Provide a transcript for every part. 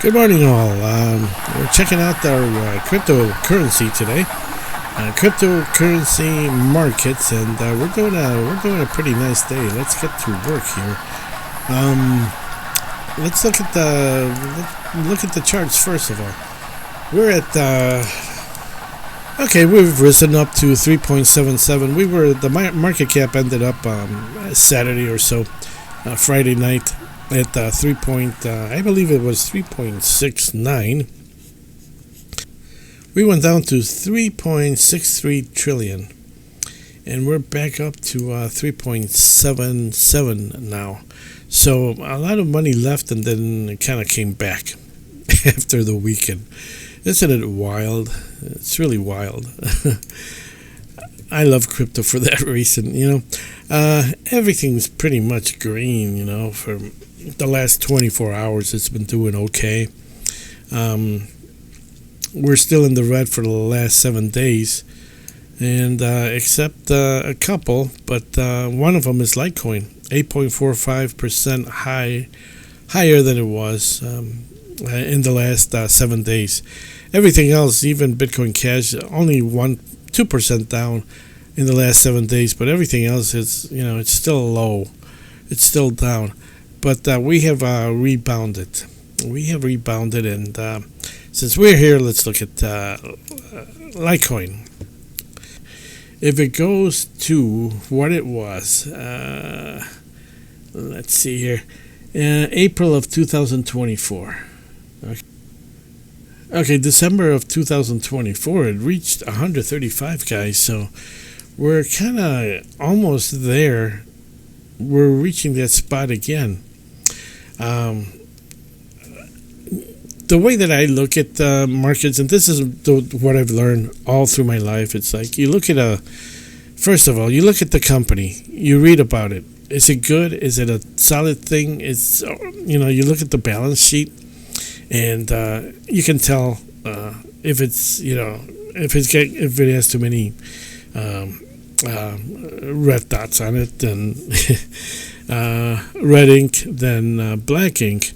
Good morning, all. We're checking out our cryptocurrency today, cryptocurrency markets, and we're doing a pretty nice day. Let's get to work here. Let's look at the charts first of all. We're at okay. We've risen up to 3.77. The market cap ended up Saturday or so, Friday night, at I believe it was 3.69. We went down to 3.63 trillion, and we're back up to 3.77 now. So a lot of money left, and then it kind of came back after the weekend. Isn't it wild? It's really wild. I love crypto for that reason. Everything's pretty much green. For the last 24 hours, it's been doing okay. We're still in the red for the last 7 days, and except a couple, but one of them is Litecoin, 8.45% higher than it was in the last 7 days. Everything else, even Bitcoin Cash, only 2% down in the last 7 days, but everything else is, it's still low. It's still down. But we have rebounded. And since we're here, let's look at Litecoin. If it goes to what it was, let's see here, April of 2024. Okay, December of 2024, it reached 135, guys. So we're kind of almost there. We're reaching that spot again. The way that I look at markets, and this is what I've learned all through my life, it's like you look at first of all, you look at the company, you read about it. Is it good? Is it a solid thing? You look at the balance sheet, and you can tell if it's, if it has too many red dots on it, then red ink, then black ink.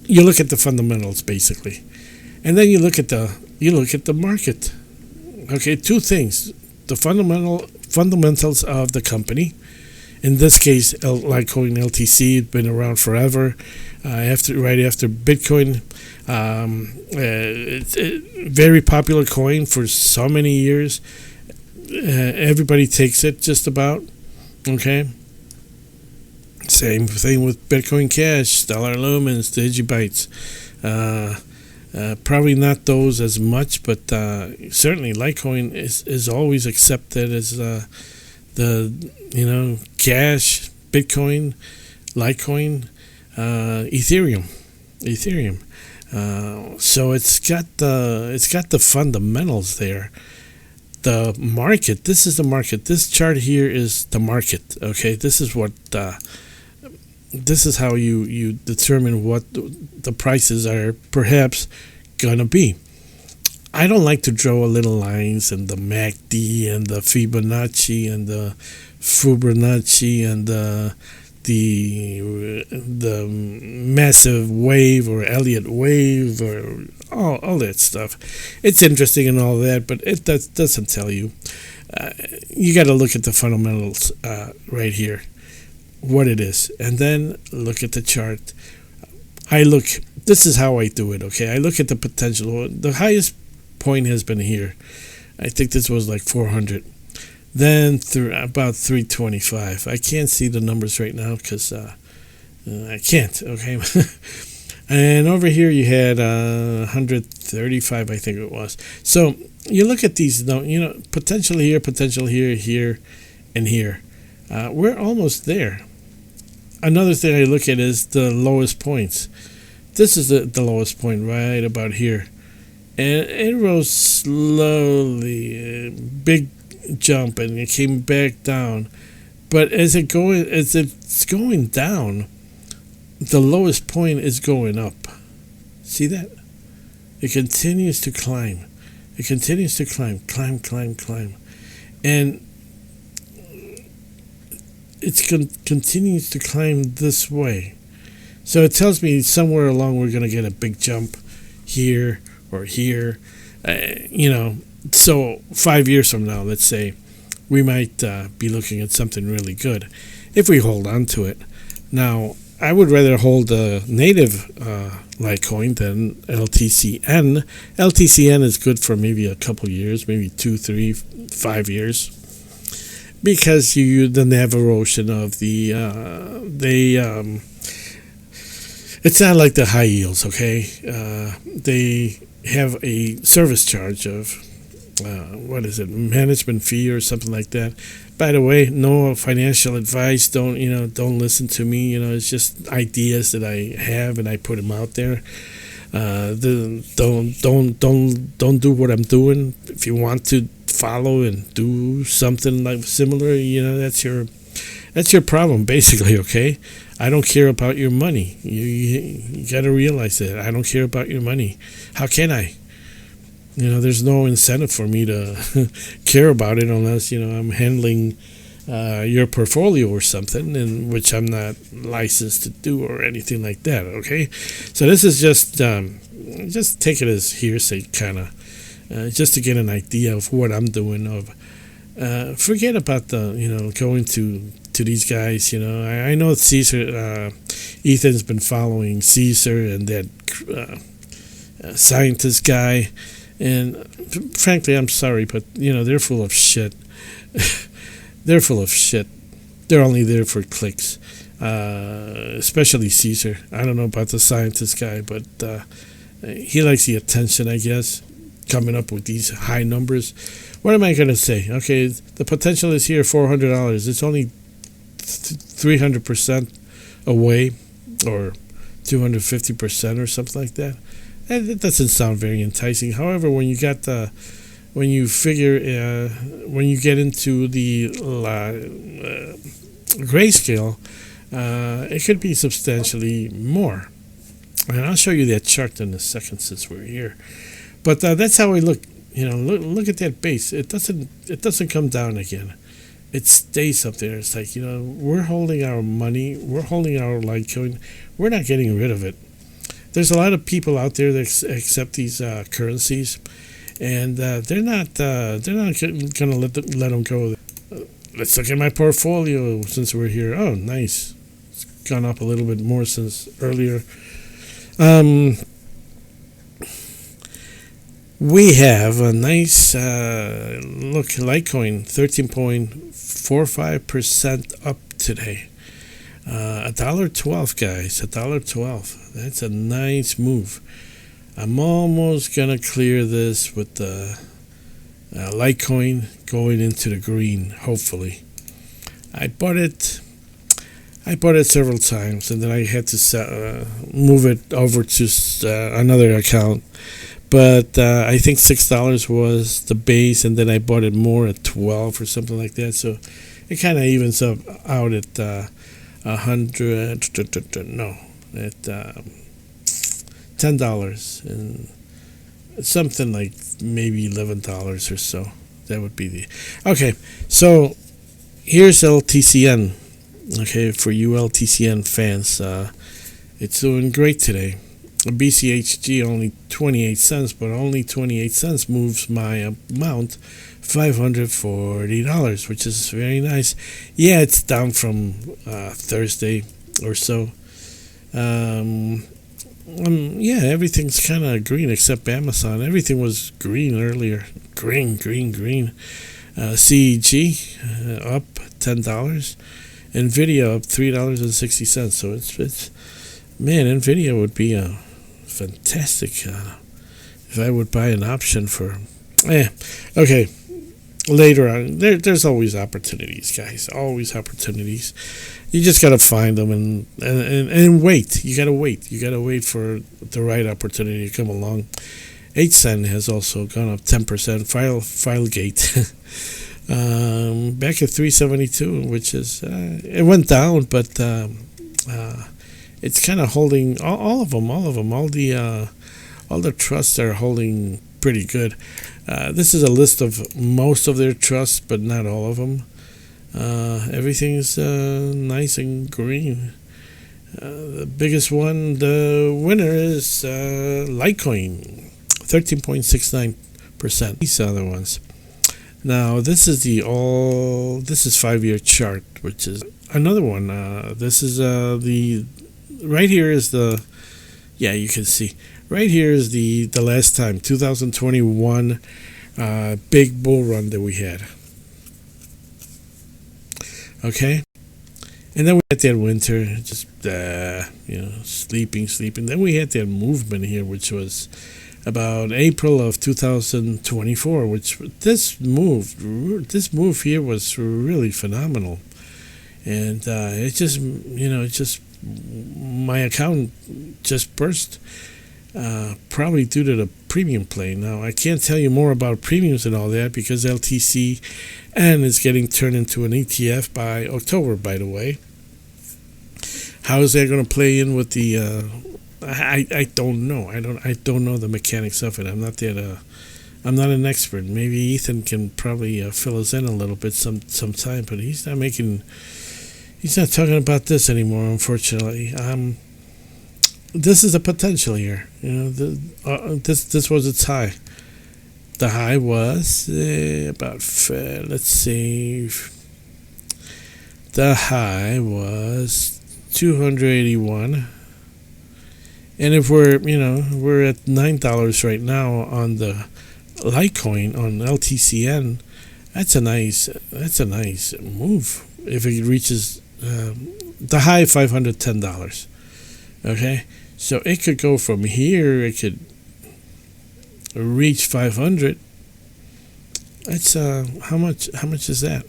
You look at the fundamentals basically, and then you look at the market. Okay, two things: the fundamentals of the company. In this case, Litecoin LTC had been around forever. Right after Bitcoin, it's a very popular coin for so many years. Everybody takes it just about. Okay. Same thing with Bitcoin Cash, Stellar Lumens, Digibytes. Probably not those as much, but certainly Litecoin is always accepted as the Cash, Bitcoin, Litecoin, Ethereum. So it's got the fundamentals there. The market. This is the market. This chart here is the market. Okay, this is what. This is how you determine what the prices are perhaps gonna be. I don't like to draw little lines and the MACD and the Fibonacci and the and the massive wave or Elliott wave or all that stuff. It's interesting and all that, but it doesn't tell you. You got to look at the fundamentals right here, what it is, and then look at the chart. This is how I do it, okay? I look at the potential. The highest point has been here. I think this was like 400. Then through about 325. I can't see the numbers right now because I can't, okay? And over here you had 135, I think it was. So you look at these, potential here, here, and here. We're almost there. Another thing I look at is the lowest points. This is the lowest point right about here. And it rose slowly, big jump, and it came back down. But as it's going down, the lowest point is going up. See that? It continues to climb. Climb. And it continues to climb this way. So it tells me somewhere along we're going to get a big jump here or here. So 5 years from now, let's say, we might be looking at something really good if we hold on to it. Now, I would rather hold the native Litecoin than LTCN. LTCN is good for maybe a couple years, maybe 2, 3, 5 years, because you then have erosion of the it's not like the high yields, okay? They have a service charge of management fee or something like that. By the way, no financial advice. Don't listen to me. It's just ideas that I have and I put them out there. Don't do what I'm doing. If you want to follow and do something like similar, that's your problem, basically. Okay, I don't care about your money. You got to realize that I don't care about your money. How can I? There's no incentive for me to care about it unless, I'm handling your portfolio or something, in which I'm not licensed to do or anything like that, okay? So this is just take it as hearsay, kind of, just to get an idea of what I'm doing. Forget about going to these guys, I know Caesar, Ethan's been following Caesar and that scientist guy. And frankly, I'm sorry, but they're full of shit. They're full of shit. They're only there for clicks, especially Caesar. I don't know about the scientist guy, but he likes the attention, I guess, coming up with these high numbers. What am I going to say? Okay, the potential is here, $400. It's only 300% away, or 250% or something like that. It doesn't sound very enticing. However, when you get when you get into the grayscale, it could be substantially more. And I'll show you that chart in a second since we're here. But that's how we look. Look at that base. It doesn't come down again. It stays up there. It's like we're holding our money. We're holding our Litecoin. We're not getting rid of it. There's a lot of people out there that accept these currencies, and they're not going to let them go. Let's look at my portfolio since we're here. Oh, nice. It's gone up a little bit more since earlier. We have a nice Litecoin, 13.45% up today. $1.12, guys. $1.12. That's a nice move. I'm almost gonna clear this with the Litecoin going into the green. Hopefully, I bought it several times, and then I had to move it over to another account. But I think $6 was the base, and then I bought it more at 12 or something like that. So it kind of evens up out at 100. No, at $10 and something like maybe $11 or so. That would be the okay. So here's LTCN. Okay, for you LTCN fans, it's doing great today. BCHG only 28 cents, but only 28 cents moves my amount, $540, which is very nice. Yeah, it's down from Thursday or so. Yeah, everything's kind of green except Amazon. Everything was green earlier. Green. CEG up $10. NVIDIA up $3.60. So it's man, NVIDIA would be a fantastic if I would buy an option for. Okay. Later on, there's always opportunities, guys. Always opportunities. You just gotta find them and wait. You gotta wait. You gotta wait for the right opportunity to come along. 8cent has also gone up 10%. Filegate back at 372, which is it went down, but it's kind of holding all of them. All the trusts are holding pretty good. This is a list of most of their trusts, but not all of them. Everything's nice and green. The biggest one, the winner is Litecoin, 13.69%. These other ones. Now this is this is 5-year chart, which is another one. This is the right here is the, yeah, you can see right here is the last time, 2021 big bull run that we had. Okay, and then we had that winter, just sleeping. Then we had that movement here, which was about April of 2024, which this move here was really phenomenal, and my account just burst, probably due to the premium play. Now I can't tell you more about premiums and all that because LTCN is getting turned into an ETF by October, by the way. How is that going to play in with the I don't know. I don't know the mechanics of it. I'm not an expert. Maybe Ethan can probably fill us in a little bit sometime, but he's not talking about this anymore, unfortunately. This is a potential here. This was its high. The high was about, let's see, the high was 281. And if we're at $9 right now on the Litecoin on LTCN, that's a nice move. If it reaches the high, $510. Okay, so it could go from here. It could reach 500. That's how much? How much is that?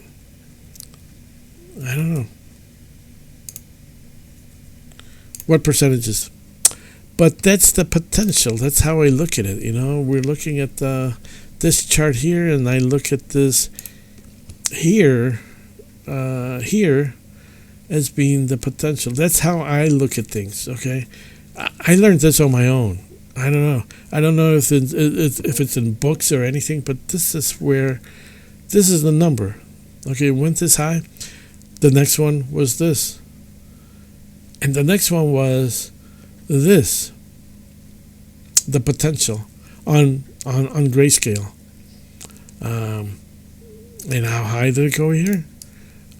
I don't know. What percentages? But that's the potential. That's how I look at it. We're looking at this chart here, and I look at this here as being the potential. That's how I look at things. Okay, I learned this on my own. I don't know. I don't know if it's in books or anything, but this is the number. Okay, it went this high. The next one was this, and the next one was this, the potential on grayscale. And how high did it go here?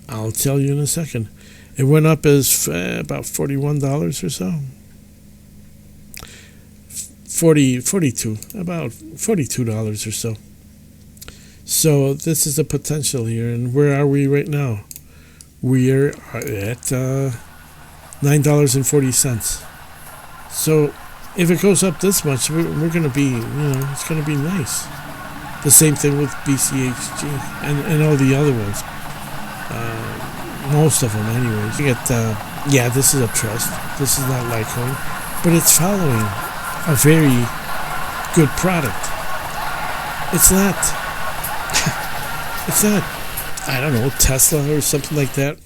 I'll tell you in a second. It went up as about $41 or so. 42, about $42 or so. So this is the potential here, and where are we right now? We are at $9.40. So if it goes up this much, we're going to be, it's going to be nice. The same thing with BCHG and all the other ones. Most of them, anyways. You get, this is a trust. This is not Litecoin, but it's following a very good product. It's not, I don't know, Tesla or something like that.